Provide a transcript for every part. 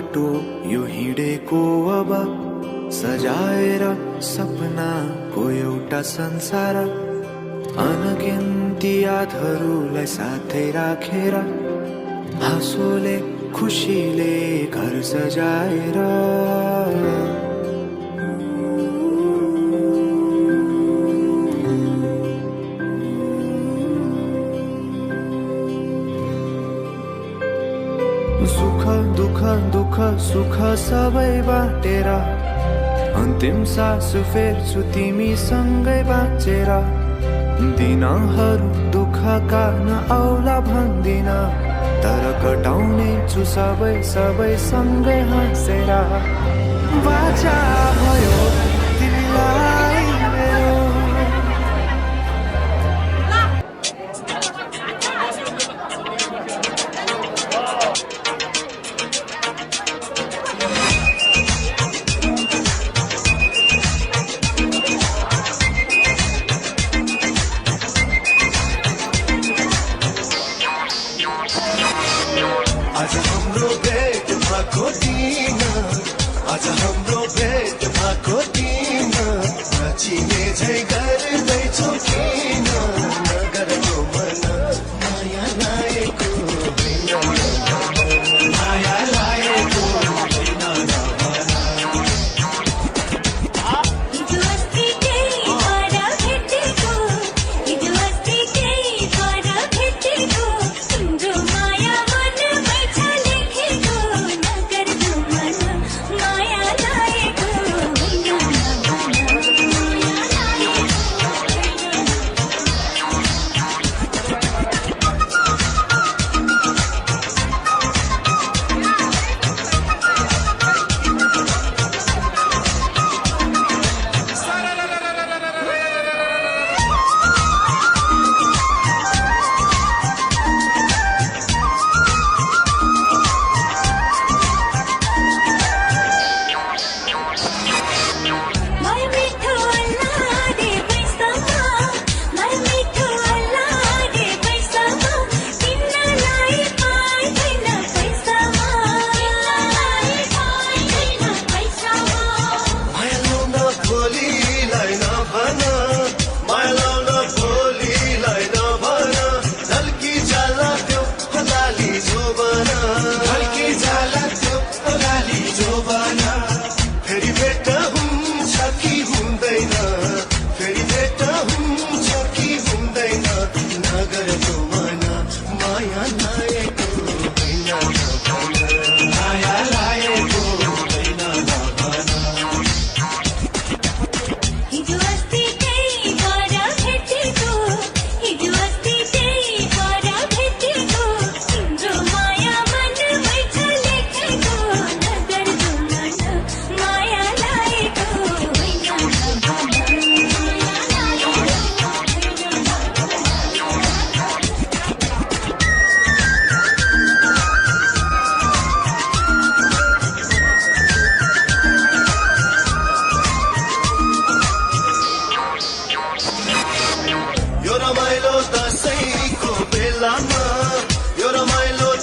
बाटो यो हिँडेको अब सजाएर सपनाको एउटा संसार अनगिन्ती यादहरूलाई साथै राखेर हाँसोले खुसीले घर सजाएर सुख दुःख दुःख सुख सबै बाटेर अन्तिम सास फेर्छु तिमीसँगै बाँचेर दिनहरू दुःखका नआउला भन्दिन तर कटाउने छु सबै सबै सँगै हाँसेर बाचा भयो तिमीलाई मेरो आज हाम्रो भेट भएको दिन आज हाम्रो भेट भएको दिन नाचिने झै गर्दैछौ किन नगरको मन माया लागेको माया लागेको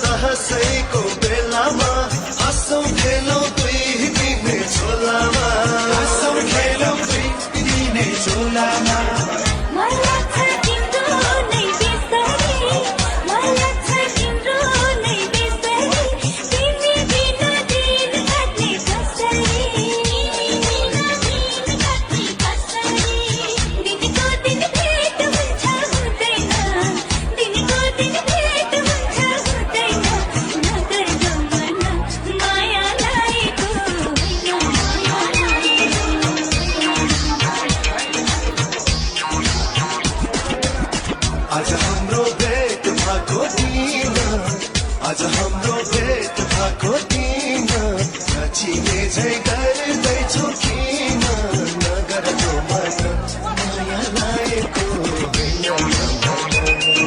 दसैँको बेलामा हाँसौँ खेलौँ दुई दिने झोलामा हाँसौँ खेलौँ दुई दिने झोलामा आज हाम्रो भेट भएको दिन आज हाम्रो भेट भएको दिन नाचिने झै गर्दैछौ किन नगरको मन माया लागेको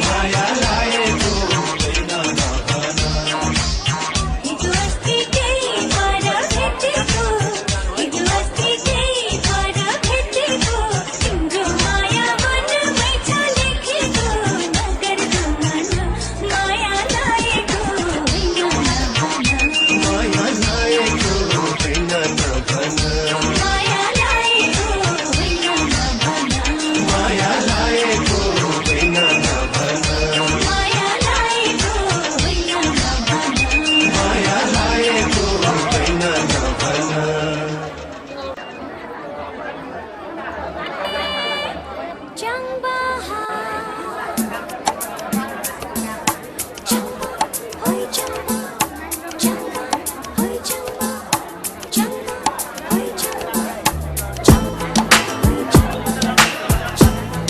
माया लागेको माया Changbaha Changba Hoi Changba Changba Hoi Changba Changba Hoi Changba Changba Hoi Changba Changba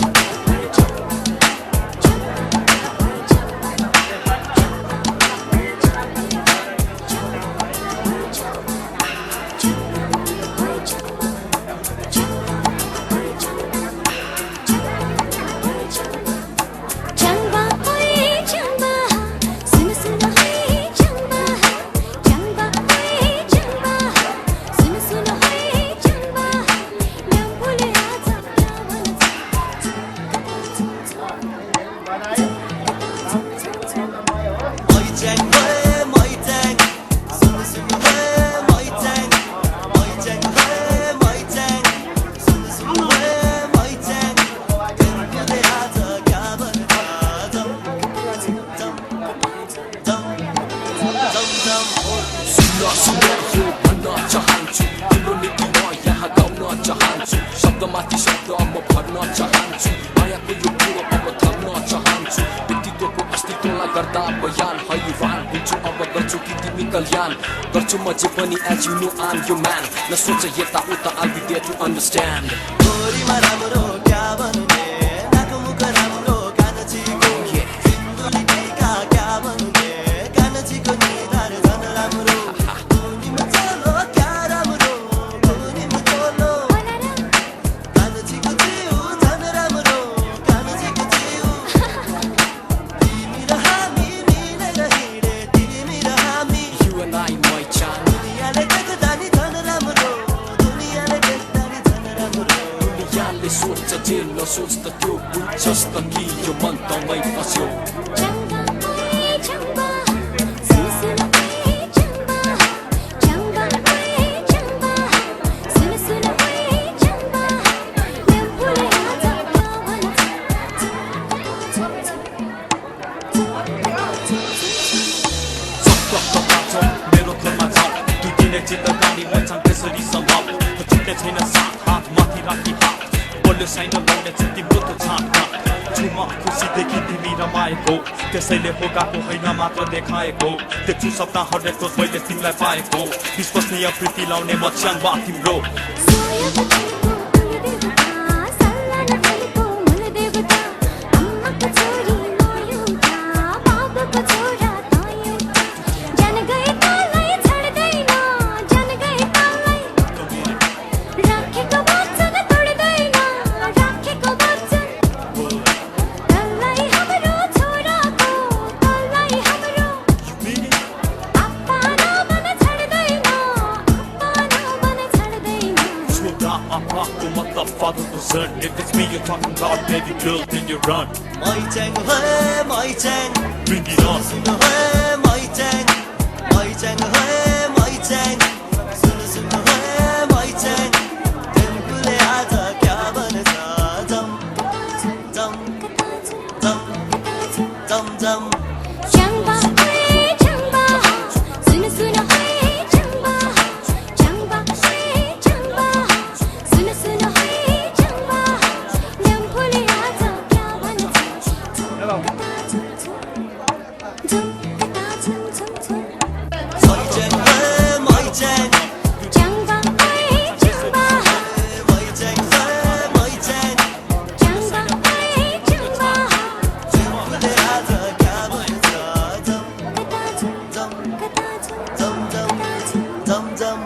Hoi Changba Changba Hoi Changba Sun sun Hoi Changba Changba Hoi Changba Sun sun Hoi Changba Nam bhule aaja kya Moi chang hoi moi chang sun sun hoi moi chang moi chang hoi moi chang sun sun hoi moi chang din bhule aaja kya banta dum dum dum dum सुन्न सुन्न यो भन्न चाहन्छु तिम्रो नीति म यहाँ गाउन चाहन्छु शब्दमाथि शब्द म भर्न चाहन्छु मायाको यो कुरो अब थम्न चाहन्छु व्यक्तित्वको अस्तित्वलाई गर्दा बयान हैवान हुन्छु अब गर्छु कि तिमी कल्याण गर्छु म जे पनि एज यु नो आम यो म्यान नसोच यता उता I'll be there to understand छोरीमा राम्रो क्या भन्ने नाको मुख राम्रो कान्छीको सिन्दुली टीका क्या भन्ने कान्छीको निधार झन् राम्रो कुनीमा चलो क्या राम्रो कुनीमा चलो कान्छीको जिउ झन् राम्रो कान्छीको जिउ तिमी र हामी मिलेर हिँडे तिमी र हामी You and I my chan दुनियाँले देख्दा नि झन् राम्रो दुनियाँले देख्दा नि झन् राम्रो दुनियाँले सोच्छ जे नसोच त त्यो बुझ्छस् त कि यो मन तँमै फस्यो Changba Hoi Changba Sun sun Hoi Changba Changba Hoi Changba Sun sun Hoi Changba Nam bhule aaja kya सक्छ मेरो थरमा छ दुई दिने जिन्दगानी बचाङ त्यसरी सम्भव छुट्टै छैन साथ हात माथि राखी हात बल्यो साइन लाउने छ तिम्रो त छाट छुमा खुसीदेखि तिमी रमाएको त्यसैले हो गएको होइन मात्र देखाएको देख्छु सपनाहरूले मैले तिमीलाई पाएको विश्वसनीय प्रीति लाउने म च्याङ्बा तिम्रो Soya bachko kul devta salla na falko mul devta amma ka chori moyu ta baab ka chora tayu jan gaye talai chhad daina jan gaye talai rakhe ko bachan tod daina rakhe ko bachan talai hamro chora ko talai hamro appa na ban chhad daina appa na ban chhad daina छोरा आपाको मतलब father to son if it's me you're talking about baby girl then you run moi chang hoi moi chang bring it on sun hoi moi chang moi chang hoi moi chang sun sun hoi moi chang din bhule aaja kya banta dum dum dum dum dum Changba Hoi Changba Sun sun Hoi Changba Changba Hoi Changba Sun sun Hoi Changba Nam bhule aaja kya banta Jum kata chum chum chum moi chang hoi moi chang Changba Hoi Changba moi chang hoi moi chang Changba Hoi Changba din bhule aaja kya banta dum kata chum dum kata chum dum dum dum dum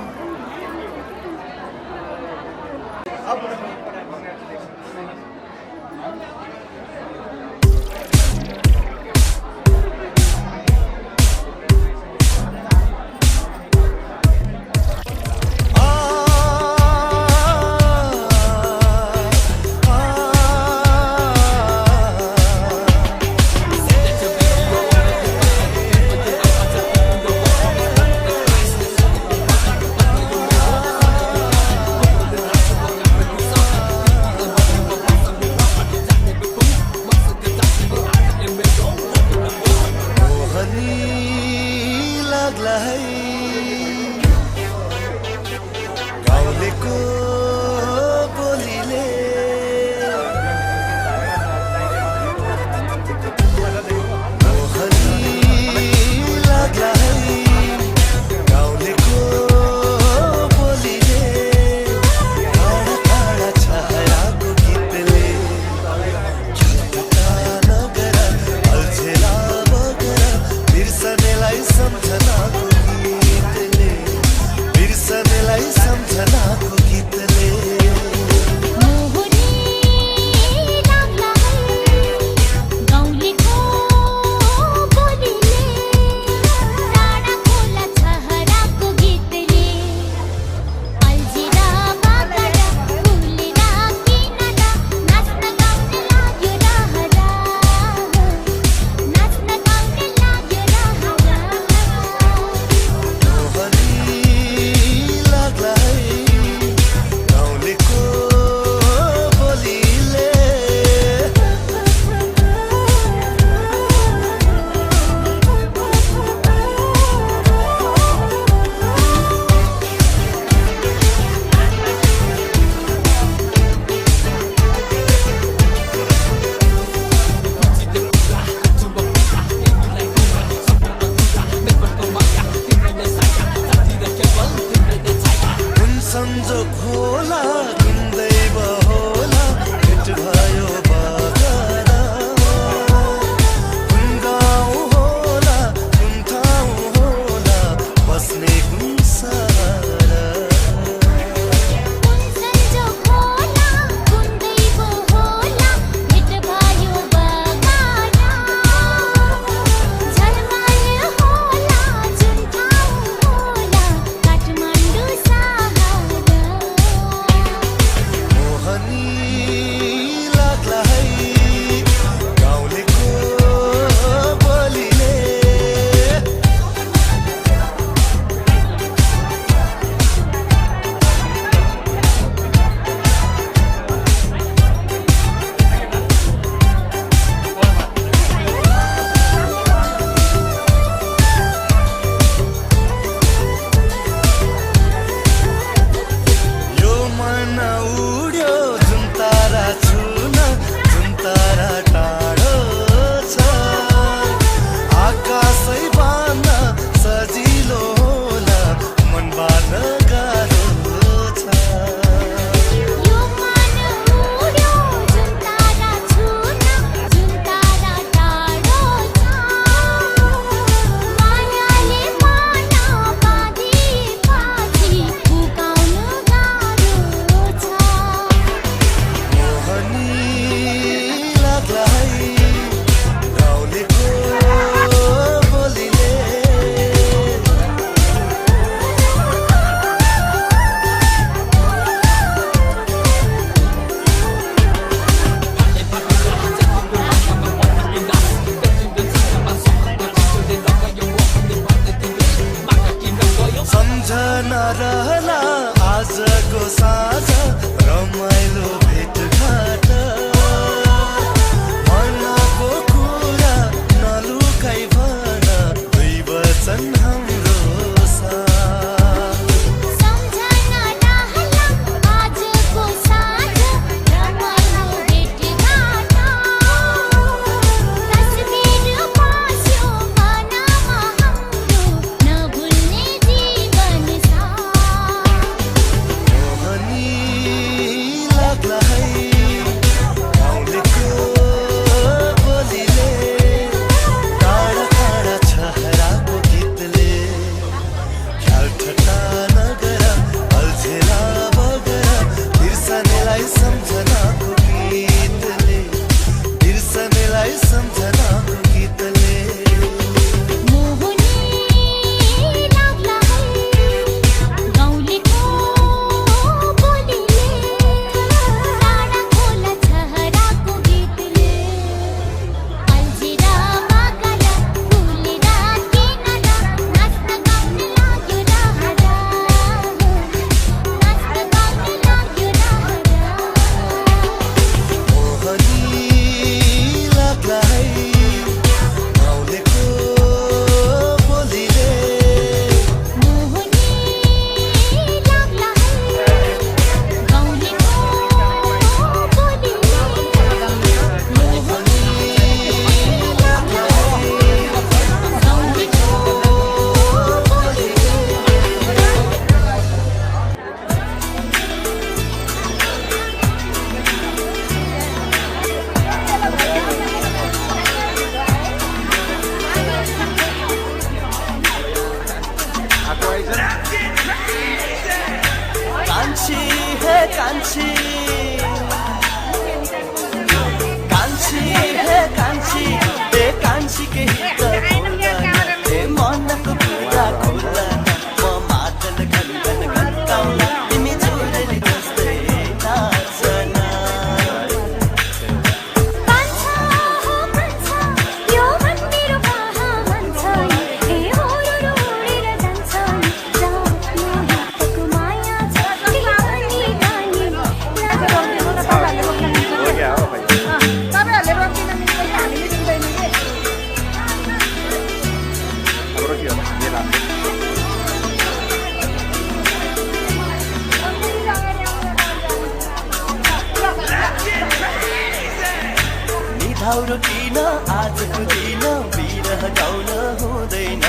छाउरो किन आजको दिन बिरह गाउन हुँदैन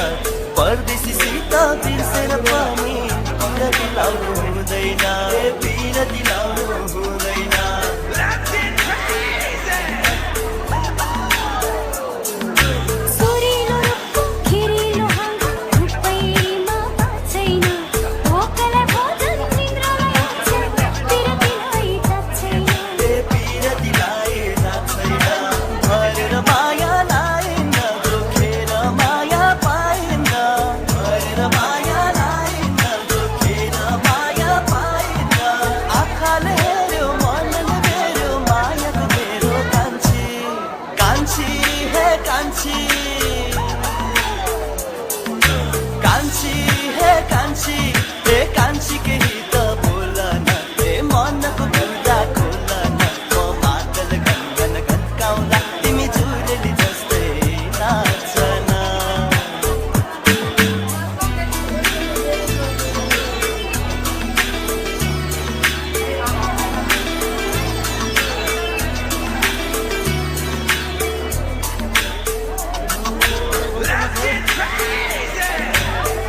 परदेशीसित बिर्सेर पनि बिरती लाउनु हुँदैन बिरती लाउनु हुँदैन सोरिलो रुखको खिरिलो हाँगा धुपैमा बाँच्दैन भोकलाई भोजन निन्द्रालाई आउँछ बिरतीलाई जाँच्दैन बिरतीलाई जाँच्दैन भरेर माया लाएन जोखेर माया पाएन भरेर माया लाएन जोखेर माया पाएन आँखाले हेऱ्यो मनले हेऱ्यो मायाको मेरो कान्छी कान्छी हे कान्छी कान्छी हे कान्छी हे कान्छी केही त बोल न हे मनको कुरा खोल न म मादल गन गन्काउँदा तिमी जुरेली जस्तै नाच न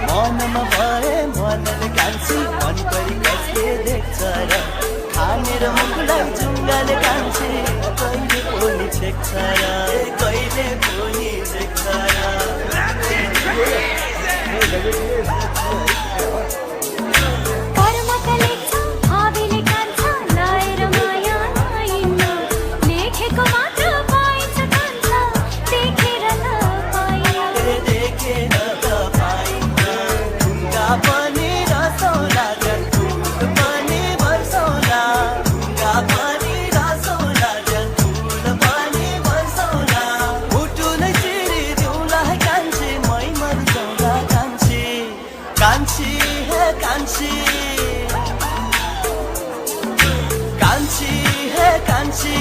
मनमा भए मनले कान्छी मन परि कसले देख्छ र खाने र मुखलाई जुङ्गाले कान्छी कहिले पनि छेक्छ र कहिले पनि छेक्छ र कर्मका लेख्छ भावीले कान्छ लाएर माया लाइन्न लेखेको मात्र पाइन्छ कान्छ देखेर त पाइन्न देखेर त पाइन्छ ढुङ्गा पनि रसौला झन् फुल पनि बर्सौला ढुङ्गा पनि रसौला झन् फुल पनि बर्सौला मुटु नै चिरिदिउँला है कान्छी मै मर्छौला कान्छी कान्छी हे कान्छी कान्छी हे कान्छी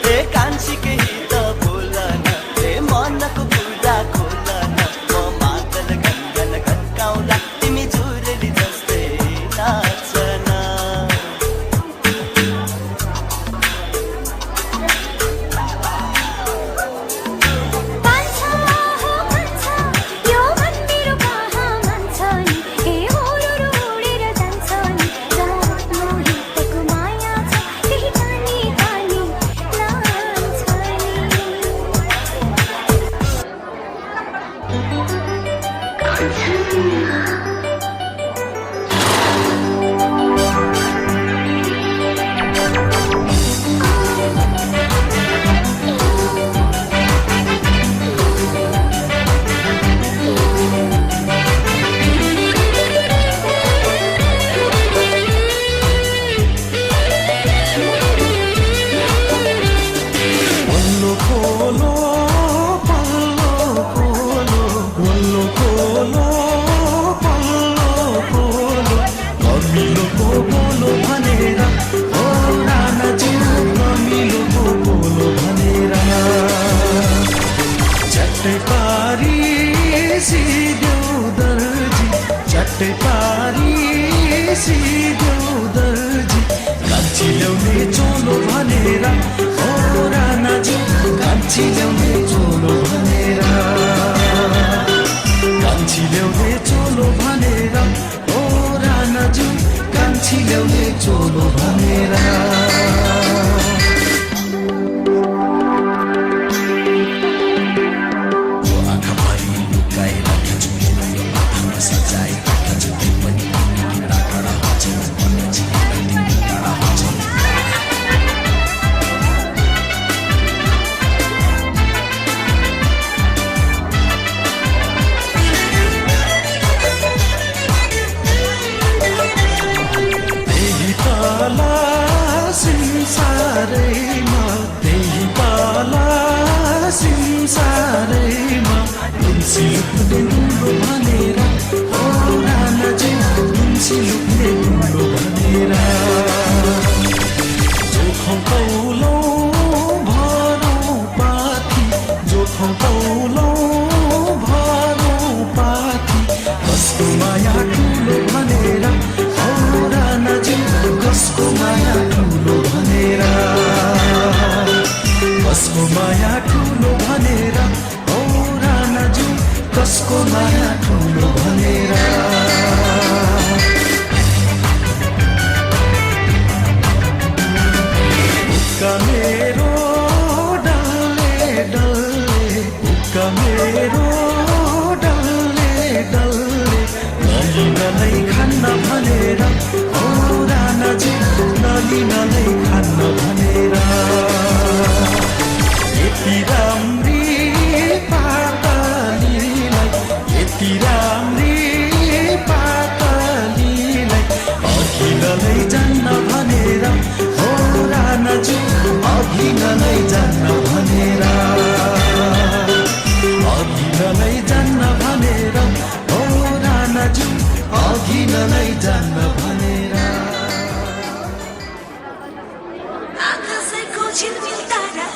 हे कान्छी केही त बोल न हे मनको कुरा खोल न म मादल गन गन्काउँदा तिमी जुरेली जस्तै नाच न कान्छ हो कान्छ यो मन मेरो कहाँ मान्छ नि हे हुरुरु उडेर जान्छ नि जहाँ मोहितको माया छ त्यही पानी पानी लान्छ पल्लो खोलो पल्लो खोलो पल्लो खोलो पल्लो खोलो कमिलोको बोलो भनेर ओ रानाजी कमिलोको बोलो भनेर झट्टै पारी सिदेऊ दर्जी झट्टै पारी सिदेऊ दर्जी कान्छी ल्याउने चोलो भनेर ओ रानाजी कान्छी ल्याउने चोलो भनेर कान्छी ल्याउने चोलो भनेर ओ रानाजी कान्छी ल्याउने चोलो भनेर त्यही पाला संसारैमा त्यही पाला संसारैमा तुलसी लुक्ने ढुङ्गो भनेर ओ रानाजी तुलसी लुक्ने ढुङ्गो भनेर जोखौँ तौलौ भरौँ पाथी जोखौँ तौलौ भरौँ पाथी कसको माया ठुलो भनेर ओ रानाजी कसको माया ठुलो भनेर कसको माया ठुलो भनेर ओ रानाजु कसको माया ठुलो भनेर उक्का मेरो डल्ले डल्ले उक्का मेरो डल्ले डल्ले नलिनलाई खान्न भनेर ओ रानाजु नलिनलाई खान्न भनेर यति राम्री पातलीलाई यति राम्री पातलीलाई अघि नलै जान्न भनेर हो रानाजु अघि नलै जान्न भनेर अघि नलै जान्न भनेर हो रानाजु अघि नलै जान्न भनेर आकाशको झिलमिल तारा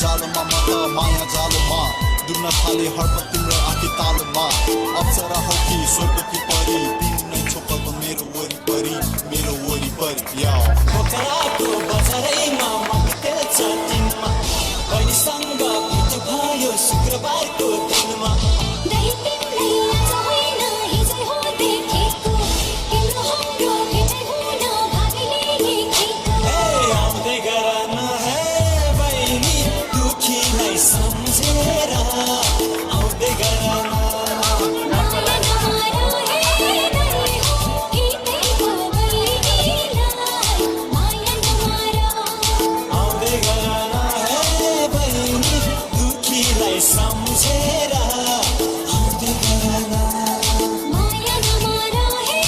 जालमा म त माया जालमा डुब्न थाले हर्पट तिम्रो आँखी तालमा अप्सरा हौ कि स्वर्ग कि परी तिमी नै छोपको मेरो वरिपरि या पोखराको बजारैमा मक्तेल छ तिनमा बहिनीसँग भेट भयो शुक्रबारको दिनमा दही तिमीलाई आज होइन हिजो हो देखेको तिम्रो हाम्रो भेटै हुन भागीले लेखेको आउँदै गर न हे बहिनी दुखीलाई सम्झेर आउँदै गर न माया नमारो हे दही हो गीतैको बहिनीलाई माया नमारो आउँदै गर न हे बहिनी दुखीलाई सम्झेर आउँदै गर न माया नमारो हे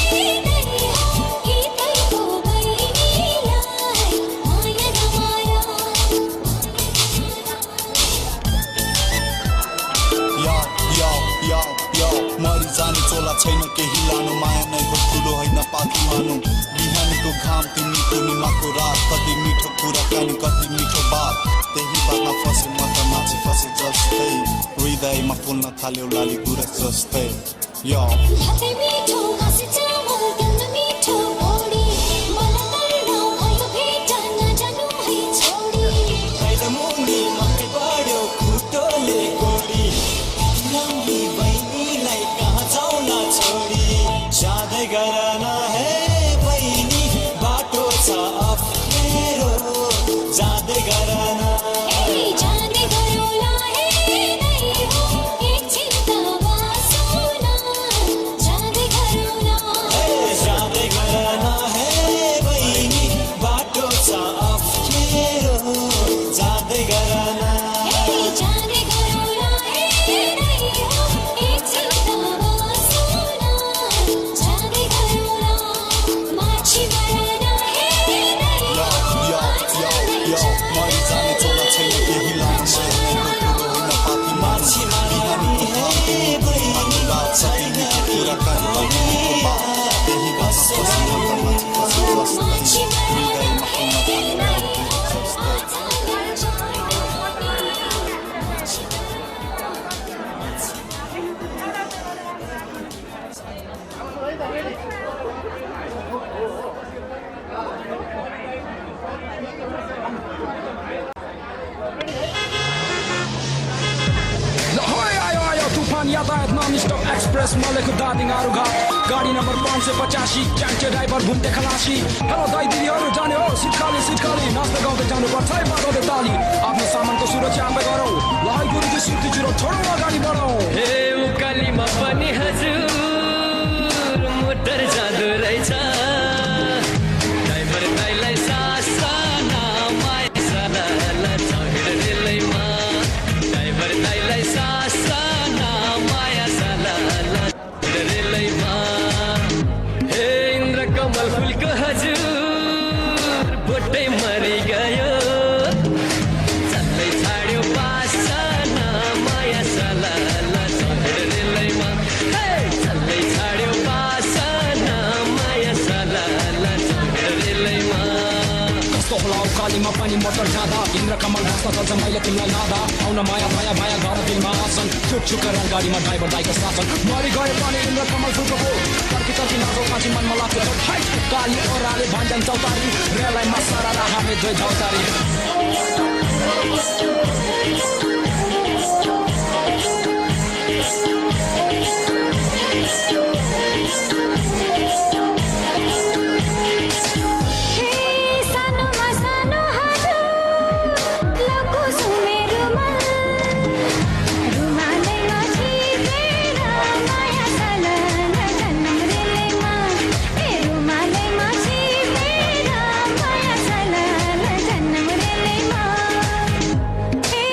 दही हो गीतैको बहिनीलाई माया नमारो या मरि जाने चोला छैन केही लानु माया नै हो ठुलो होइन पाखी मानु बिहानीको घाम तिमी पूर्णिमाको रात कति मिठो कुराकानी कति मिठो बात त्यही बातमा फसे म त मान्छे फसे जस्तै हृदयमा फुल्न थाल्यो लाली गुराँस जस्तै या हातै मिठो हाँसी चामल गन्ध मिठो बोडी मलाई तर्न भयो भेट नजानु है छोडी कहिले मुनि मकै बढ्यो खुट्टोले गोडी नम्बी बहिनीलाई कहाँ जाउला छोडी जाँदै गर न हे बहिनी बाटो छ अप्ठ्यारो जाँदै गर न ए जाने गरौला हे दही हो एकछिन त बाँसौँ न जाँदै गरौला जाँदै गर न हे बहिनी बाटो छ अप्ठ्यारो जाँदै गर न ए जाने गरौला हे दही हो एकछिन त बाँसौँ न जाँदै गरौला माछी मरन हे दही हो मरि जाने चोला छैन केही लानु माया नै हो ठुलो होइन पाखी मान्छे बिहानी हे बहिनी छैन कुराकानी कति मिठो बात त्यही बातमा फसे म त मान्छे फसे जस्तै हृदयमा फुल्न थाल्यो लाली गुराँस जस्तै आयो तूफान यातायात नन स्टॉप एक्सप्रेस मलेको दादिङहरू घाट गाडी नम्बर 585 च्याङ्चे ड्राइभर घुम्टे खलासी हेलो दाइ दिदीहरू जाने हो सिट खाली नाच्दै गाउँदै जानुपर्छ है बजाउँदै ताली आफ्नो सामानको सुरक्षा आफै गरौँ लहाइ गुरुको सुर्ती चुरो छोडौँ अगाडि बढौँ हे उकालीमा पनि हजुर मोटर जाँदो रहेछ ड्राइभर दाइलाई सासना माया साला चढेर रेलैमा ड्राइभर दाइलाई सासना माया साला चढेर रेलैमा हे इन्द्र कमल फुलको हजुर बोटै मरि गयो चल्दै छाड्यो बासना माया साला चढेर रेलैमा चल्दै छाड्यो बासना माया साला चढेर रेलैमा कस्तो होला उकालीमा पनि मोटर जाँदा इन्द्र कमल बस्न चल्छ मैले तिमीलाई लाँदा आउन माया घर दिलमा आसन छुक गरेर गाडीमा ड्राइभर दाइको शासन मरि गए पनि इन्द्र कमल फुलको हो तर्की नाचौ काँची मनमा लाग्छ हाइट काली ओराले भन्छन् चौतारी रेलाई मसारा र हामी दुई झौतारी हे सानोमा सानो हजुर लको सुमे रुमालैमा छिपेर माया सालन जन्म रेलैमा ए रुमालैमा छिपेर माया सालन जन्म रेलैमा हे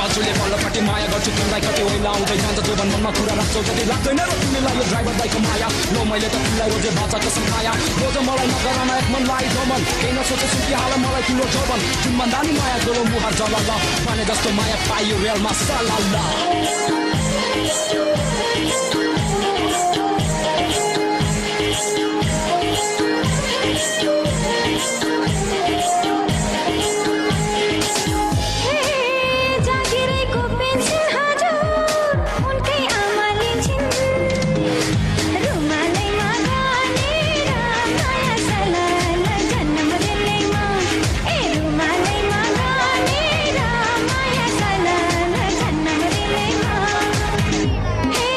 सम्हाल्छुले पल्लोपट्टि माया गर्छु तिमीलाई कति ओइला आउँदै जान्छ जोबन मनमा कुरा राख्छौ जति लाग्दैन र तिमीलाई यो ड्राइभर दाइको माया लो मैले त तिमीलाई रोजे बाचा कसम खाया रोज मलाई नगरान एक मनलाई जमन केही नसोचे सुकी हाल मलाई तिम्रो जौवन जुनभन्दा नि माया गोलो मुहार जलल भने जस्तो माया पाइयो रेलमा सलल जागिरेको पेन्सन हजुर उनकै आमाले छिन् रुमालैमा गानेर माया सलल जन्म दिलैमा ए रुमालैमा गानेर माया सलल जन्म दिलैमा हे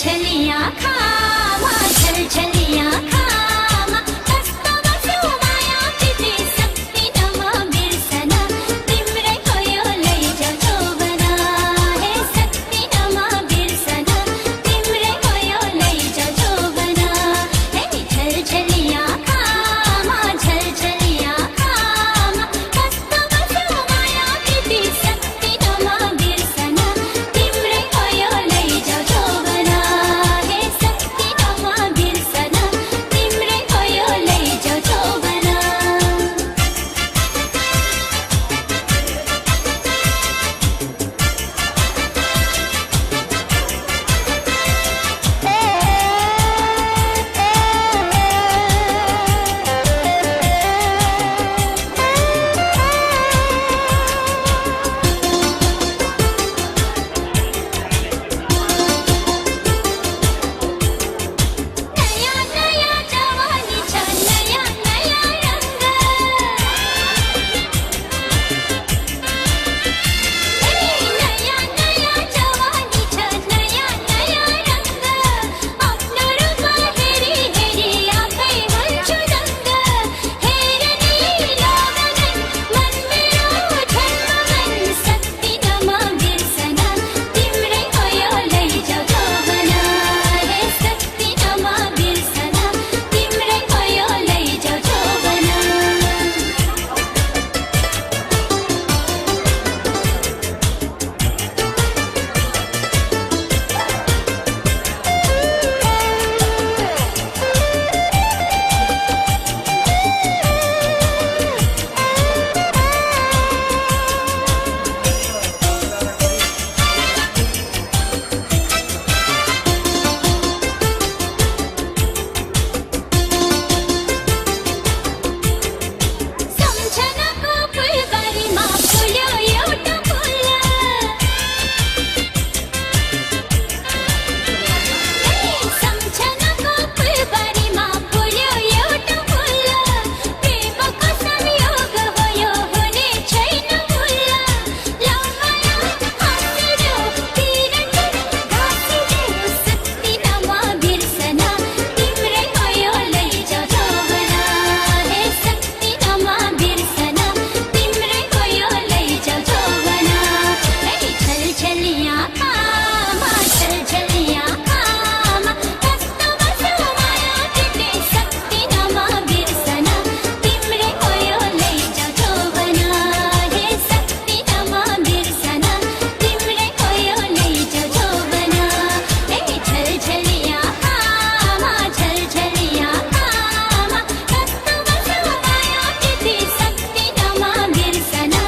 छलछलिया खामा छलछलिया खामा कस्तो बस्यो माया तिमी शक्ति नमा बिर्सना तिम्रै भयो लैजाऊ जोबना हे शक्ति नमा बिर्सना तिम्रै भयो लैजाऊ जोबना हे छलछलिया खामा छलछलिया खामा कस्तो बस्यो माया तिमी शक्ति नमा बिर्सना तिम्रै भयो लैजाऊ जोबना हे शक्ति नमा बिर्सना तिम्रै भयो लैजाऊ जोबना नया नया जवानी छ नया नया रंग नया नया जवानी छ नया नया रंग आफ्नो रूप हेरी हेरी आफै हुन्छु दङ्ग हेर्ने लगन मन मेरो धर्मगन शक्ति नमा बिर्सना तिम्रै भयो लैजाऊ जोबना हे शक्ति नमा बिर्सना तिम्रै भयो लैजाऊ जोबना सम्झनाको फुलबारीमा फुल्यो एउटा फुल सम्झनाको फुलबारीमा फुल्यो एउटा फुल प्रेमको संयोग भयो हुने छैन फुल लौमाया हाँसिदेऊ किरण घाँसिदेऊ शक्ति नमा बिर्सना तिम्रै भयो लैजाऊ जोबना हे शक्ति नमा बिर्सना तिम्रै भयो लैजाऊ जोबना हे छलछलिया खामा छलछलिया खामा कस्तो बस्यो माया तिमी शक्ति नमा बिर्सना तिम्रै भयो लैजाऊ जोबना हे शक्ति नमा बिर्सना तिम्रै भयो लैजाऊ जोबना हे छलछलिया खामा छलछलिया खामा कस्तो बस्यो माया तिमी शक्ति नमा बिर्सना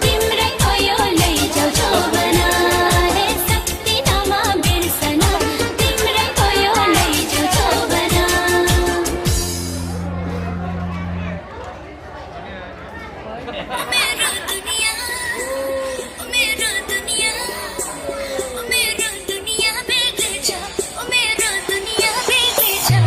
तिम्रै भयो लैजाऊ जोबना हे शक्ति नमा बिर्सना तिम्रै भयो लैजाऊ जोबना मेरो दुनिया मेरो दुनिया मेरो दुनिया बेग्लै छ मेरो दुनिया बेग्लै छ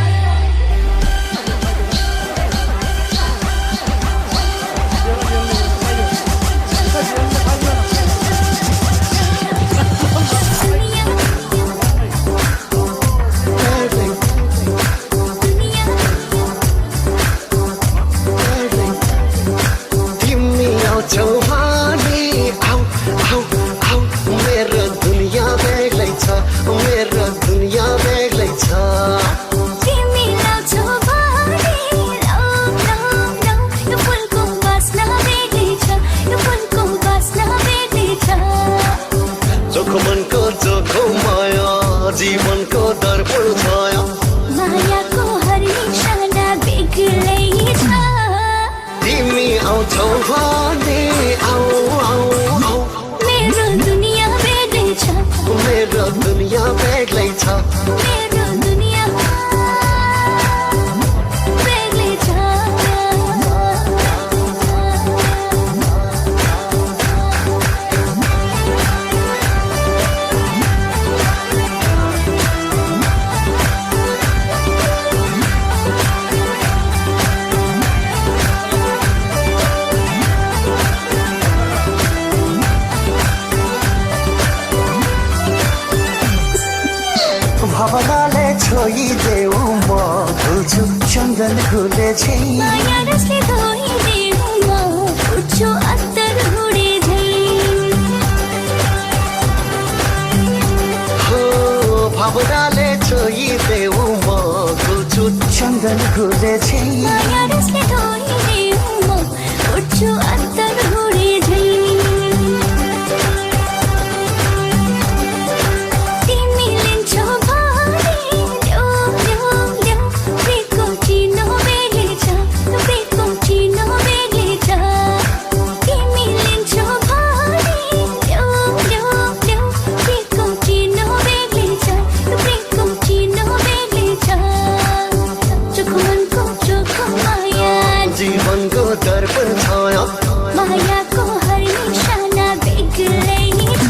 तिमी आउँछौ भने आऊ आऊ आऊ मेरो दुनियाँ बेग्लै छ मेरो दुनियाँ बेग्लै छ तिमी लाउँछौ भने लौ लौ लौ यो फुलको बास्ना बेग्लै छ यो फुलको बास्ना बेग्लै छ चोखो मनको चोखो माया जीवनको दर्पण छाया मायाको हर निशाना बेग्लै छ तिमी आउँछौ भने आऊ आऊ आऊ मेरो दुनिया बेग्लै छ मेरो दुनियाँ बेग्लै छ मेरो दुनिया बेग्लै छ ভাবা छोइदेऊ म भुल्छु चन्दन खुले छै माया रसले धोइदेऊ म उठ्छु अत्तर हुडे झै हो भावनाले छोइदेऊ म भुल्छु चन्दन खुले छै माया रसले धोइदेऊ म उठ्छु अत्तर हुडे झै तिमी लिन्छौ भारी ल्याउ ल्याउ ल्याउ प्रेमको चिनो बेलेछ प्रेमको चिनो बेलेछ तिमी लिन्छौ भारी ल्याउ ल्याउ ल्याउ प्रेमको चिनो बेलेछ प्रेमको चिनो बेलेछ चोखो मनको चोखो माया जीवनको दर्पण छ मायाको हर निशाना बेग्लै छ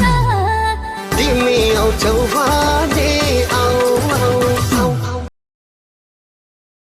तिमी आउँछौ भने